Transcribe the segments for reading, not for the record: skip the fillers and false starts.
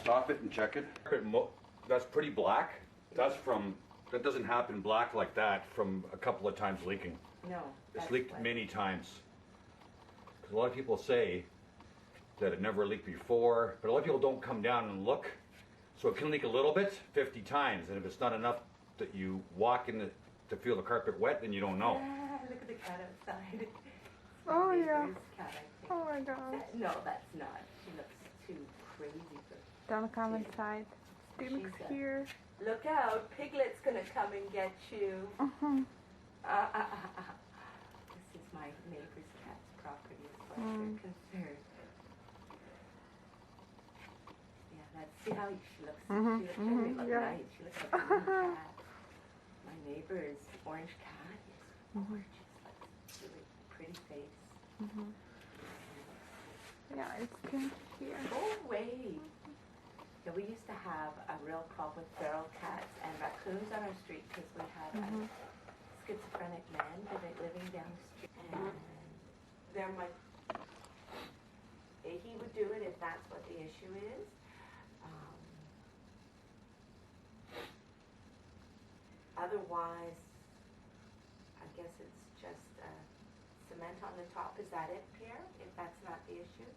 stop it and check it? That's pretty black. That doesn't happen black like that from a couple of times leaking. No. It's leaked many times. 'Cause a lot of people say that it never leaked before, but a lot of people don't come down and look. So it can leak a little bit 50 times, and if it's not enough that you walk in to feel the carpet wet, then you don't know. Look at the cat outside. Oh yeah. Cat, I think. Oh my gosh. No, that's not. She looks too crazy for. Don't come inside. Stim's here. Look out! Piglet's gonna come and get you. This is my neighbor's cat's property as far as they're concerned. Yeah, let's see how she looks. She looks very nice. She looks like a little cat. My neighbor's orange cat is gorgeous. Like really pretty face. Yeah, it's Stim here. Go away. Yeah, we used to have a real problem with feral cats and raccoons on our street because we had a schizophrenic man living down the street. And they're he would do it if that's what the issue is. Otherwise, I guess it's just cement on the top. Is that it, Pierre? If that's not the issue?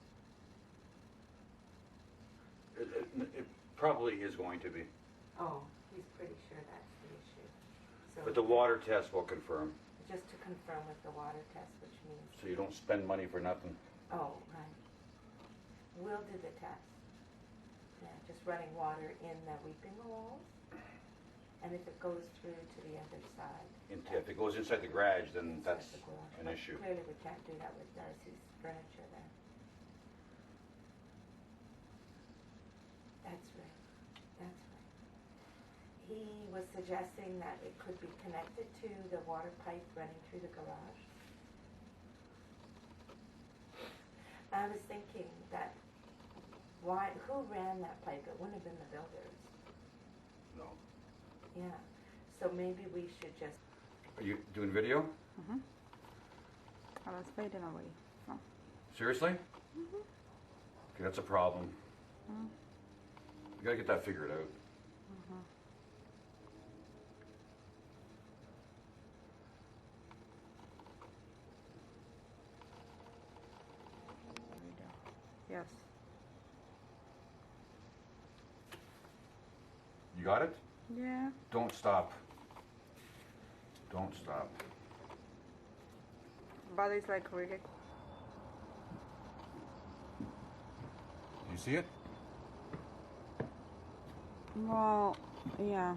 It probably is going to be. Oh, he's pretty sure that's the issue. So But the water test will confirm. just to confirm with the water test, which means, So you don't spend money for nothing. oh, right. We'll do the test. Yeah, just running water in the weeping walls. And if it goes through to the other side. If it goes inside the garage, then inside that's the garage. an But issue. Clearly we can't do that with Darcy's furniture then. That's right. That's right. He was suggesting that it could be connected to the water pipe running through the garage. I was thinking that who ran that pipe? It wouldn't have been the builders. No. Yeah. So maybe we should just. Are you doing video? I was fading away. Oh. Seriously? Okay, that's a problem. You gotta get that figured out. Yes. You got it? Yeah. Don't stop. Don't stop. But it's like really. You see it? Well, yeah.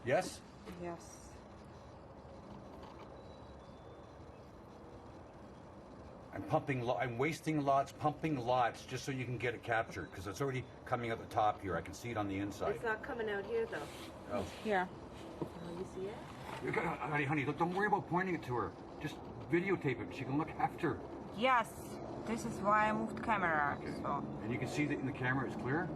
Yes? Yes. I'm wasting lots, pumping lots just so you can get it captured because it's already coming out the top here. I can see it on the inside. It's not coming out here though. Oh. Here. Oh, you see it? Honey, look, don't worry about pointing it to her. Just videotape it. She can look after. Yes. This is why I moved camera. So. And you can see that in the camera it's clear?